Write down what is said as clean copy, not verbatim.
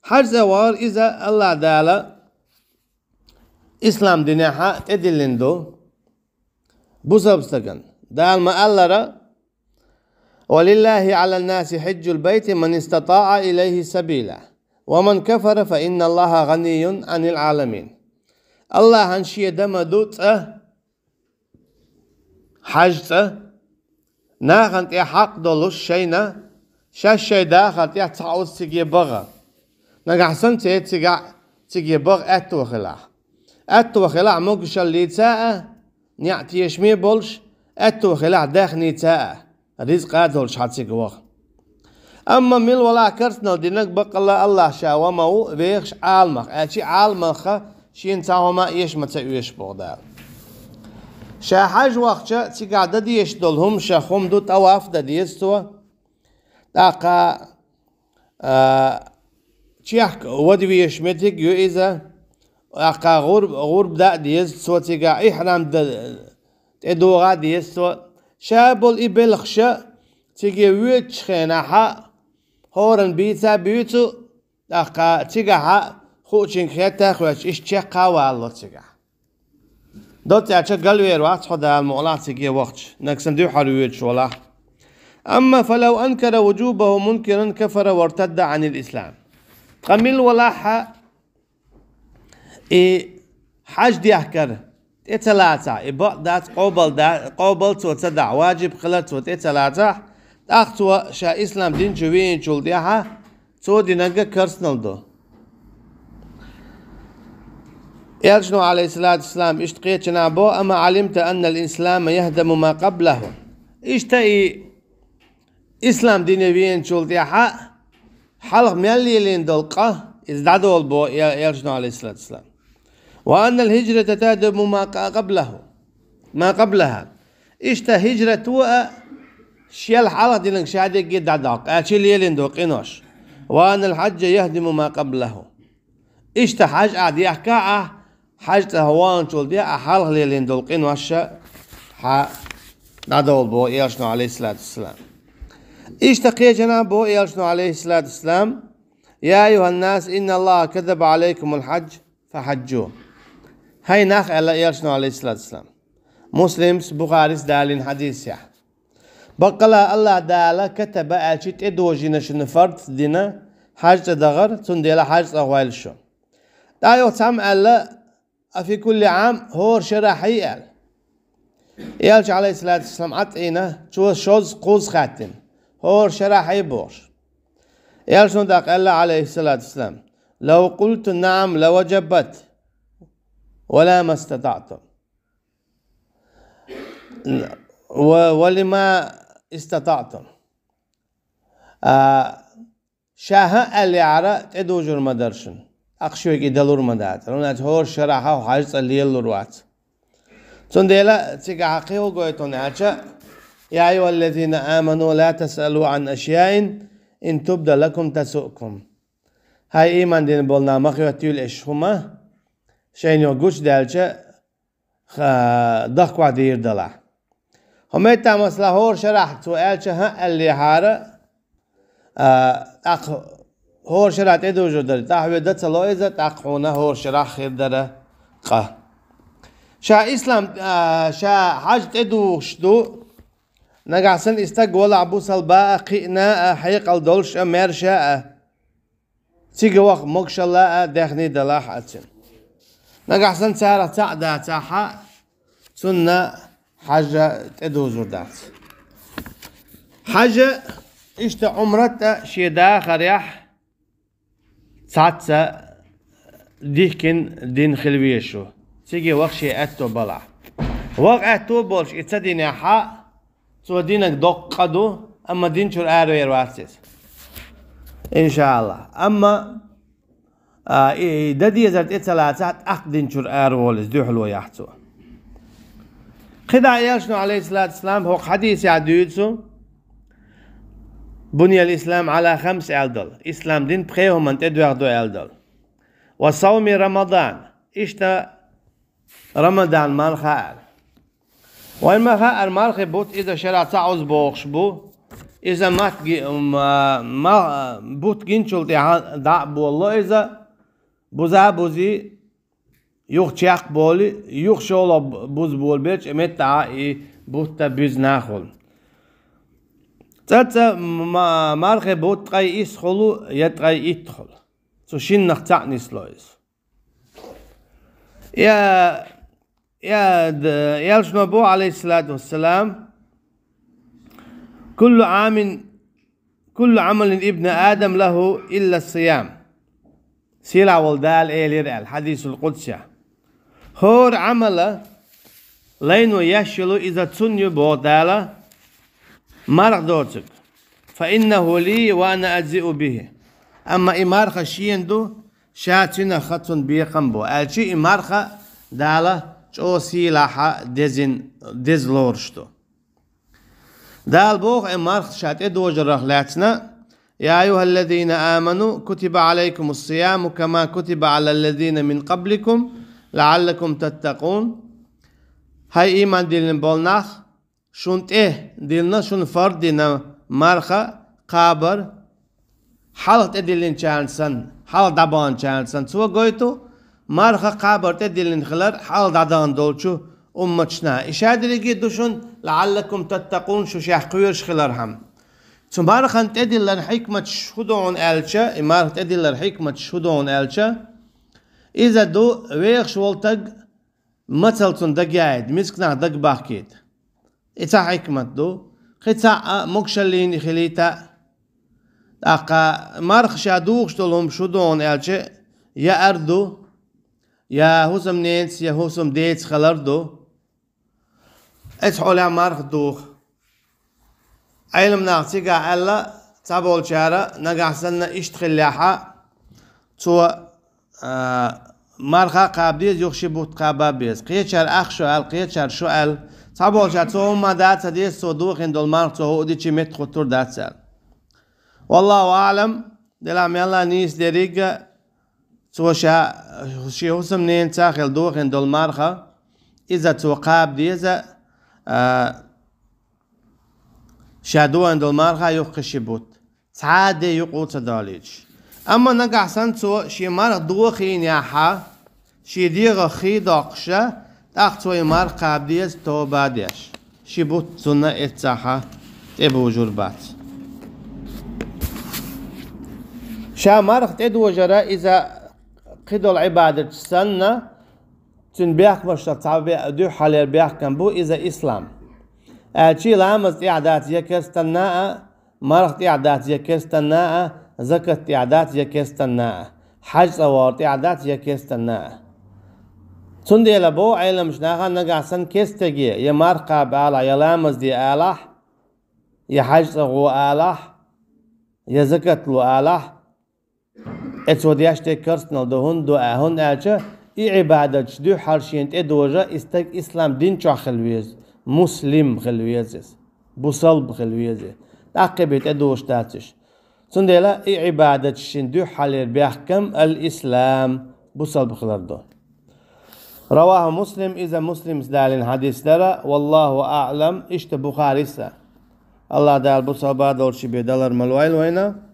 حج var إذا الله تعالى إسلام دينها إدلندو بوسبستكن دال ما الله ولله على الناس حج البيت من استطاع إليه سبيلا ومن كفر فإن الله غني عن العالمين. الله هنشي دم دوت حج ناخنت حق دولش شينا شاشي داخل تعوز تجي بغا نجحسن تجي بغ أتو خلاع مقش اللي تاء نعتي يشمي بولش أتو خلاع داخني تاء رزق هذولش حتى جواه. أما مل ولا كرتنا دينك بقى الله شاومه بيخش عالمخ أشي عالمخ شين تاوما إيش ما تأويش بغداد. شاحج وقت تقعد ديش دولهم شاخم دو تواف ديستوا تاقا تشيح ودويش متك يو إذا أقا غرب دا ديستوا تقع إحرام تدوغا ديستوا شابل إبلخشا تيجي ويتش خيناها هورن بيتا بيتو تاقا تقعها خوشين خيتا خوش إش تشيقا والله تقع دوت يعشق قلبي روات خدا المغلات تيجي وقت نكسن ديو حرويتش ولا. أما فلو أنكر وجوبه منكرا كفر وارتد عن الإسلام. قميل ولا حج دي أحكر ثلاثة إبادات قبل توتدع واجب خلال ثلاثة أختوا شا إسلام دين جوين شول ديها تو دينجا كرسنال دو. يرجنو عليه الصلاة والسلام اشتقيت جنابو أما علمت أن الإسلام يهدم ما قبله اشتقي إسلام دينيين شول ديها حلق ميلي لين دلقه ازدادوا البو يرجنو عليه الصلاة والسلام وأن الهجرة تهدم ما قبلها اشتا هجرة شيل حلق دينك شادي قد عداق اشيل يلين دوقينوش وأن الحج يهدم ما قبله اشتا حج عادي يحكا حج تهوان شول دي حلق ليلين دلقين واشا نادول بو يرجنو عليه الصلاة والسلام اشتقي جنابه يرجنو عليه الصلاة والسلام يا أيها الناس إن الله كذب عليكم الحج فحجوه. هاي ناخ على يرجنو عليه الصلاة والسلام مسلم بخاري دالين حديث يا بقلا الله دالا كتب أشيت إدوجينا شن فرد دينا حج دغر تنديلا حج أغوال شو دايو تام ألا في كل عام هور شرحي قال يرجع عليه الصلاة والسلام عطينا شو شوز قوز خاتن هور شرحي بوش يرجع داق الله عليه الصلاة والسلام لو قلت نعم لوجبت ولا ما استطعتم ولما استطعتم شاها اللي عرى تدوجر مدرشن أخشوك يدلور مدات رونات هور شرحه وحاجة اللي يلوروات تنديلا تيجا حقيقو قويتون عشا يا أيها الذين آمنوا لا تسألوا عن أشياء إن تبد لكم تسؤكم. هاي إيمان دين بولنا مخيوتيول إشهما شين يوغوش دالشا ضخوا دير دلع هميتا مسلا هور شرح سؤالشا ها اللي حارة هور شرح تدو جدر تحوي دتسلو إذا تقحونا هور شرح خير دره قه شا إسلام شا حاج تدو شدو نقعسن استقول عبو سلباء قئنا حيق الدولش مرشاء تيجي وقت مكشلا دخني دلاح أتن نقعسن سارة تعدا تاحا سنة حاجة تدو زردات حاجة اشتا عمرتا شيدا خريح ساتسا ديكن دين خلويشو تيجي وقت شي اتو بلع وقت اتو بولش اتدين حا سو دينك دقدو اما دين شور ارو يرواسيس ان شاء الله اما ددي زرت اتلاتات اقدين شور ارو ولز دو حلو يحتو خدا يرشنو عليه الصلاة والسلام هو حديث يعديوتسو بني الإسلام على 5 ألدل إسلام دين بخيهم من تدوغ 2 ألدل وصوم رمضان إشتا رمضان مال خائر وإما خائر مال خبوت إذا شرع تعوز بوخش بو إذا ما بوت جنشل دع بالله إذا بوزا بوزي يخشيخ بولي يخشول بوز بول بيش متى بوت بوز ناخل تاتا مارخ بوت تغي يسخلو يتغي يدخل سو شين نختع نسلويس يا النبي عليه الصلاة والسلام كل عمل ابن آدم له إلا الصيام سيلا والدال إلى الحديث القدسي هور عمل لينو يشلو إذا تسنيو بودالا مرق دوتك فإنه لي وأنا أجزئ به أما إمارخ شيندو شاتنا خطن بيقنبو ألشي إمارخ دالا جو سيلاحة دزلورشتو دال بوخ إمارخ شات إدوجر رخلاتنا يا أيها الذين آمنوا كتب عليكم الصيام كما كتب على الذين من قبلكم لعلكم تتقون هاي إيمان ديلن بولناخ شونت ديلنا شون فرد دينا مارخا قابر حالت ديلن چانسن حال دبان چانسن سوى قويتو مارخا قابر ديلن خلر حال دادان دولچو أمتشنا إشادري جدوشون لعلكم تتقون شو شاح قويرش خلر هم تمارخ أنت أدلر حكمة شهودون ألشا إمارخ أدلر حكمة شهودون ألشا إذا دو ويخش والتق مثلتون دقايد مسكنا دق باكيد إتا حكمة دو خيتا مكشلين خليتا أقا مارخ شادوخش دولهم شهودون ألشا يا أردو يا هوسم نينس يا هوسم ديتس خلردو اتحولها مارخ دوخ علم ناقصيقا ألا تابول شارع نقعسنا اشتخليحا تو مارخا قابديز يخشي بوت قابابيز قيتشار أخ سؤال قيتشار سؤال تابول شارع تو ما دات ديس تو دوخين دول مارخ تو هو ديشي مت خطور دات سال والله أعلم دلام يلا نيس ديريقا تو شي هوسم نين تاخل دوخين دول مارخا إذا تو قابديز شادوان دول مارخا يخشي بوت سعادة يقوت داليج أما نقع سنتو شي مارخ دوخين ياحا شي ديغ خي داقشة تاقتو مارخ قابديز تو باديش شي بوت سنة اتساحا تبو جربات شا مارخ تدو جرا إذا قدو العبادة سنة تنبيح مشتا تعبي دو حالي بيح كان بو إذا إسلام أشي لامز إعداد يكستناء مرخ إعداد يكستناء زكاة إعداد يكستناء حج صوارت إعداد يكستناء تندي لبو علم شناها نقع سن كستجي يا مرقى بآلح يا لامز دي آلح يا حج صغو آلح يا زكاة لو آلح اتو دياشتي كرسنال دهون دو أهون أجا عبادة دو حرشين ادوجا استك إسلام دين شو خلويز مسلم خلويزس بصلب خلويزه تعقبت ادوش تاتش سندلا عبادة شين دو حالير بيحكم الإسلام بصلب خلردو رواه مسلم إذا مسلم دالين حديث دارا والله أعلم اشت بخاري الله دال بصلبا دول شبه دولار ملوائل وينا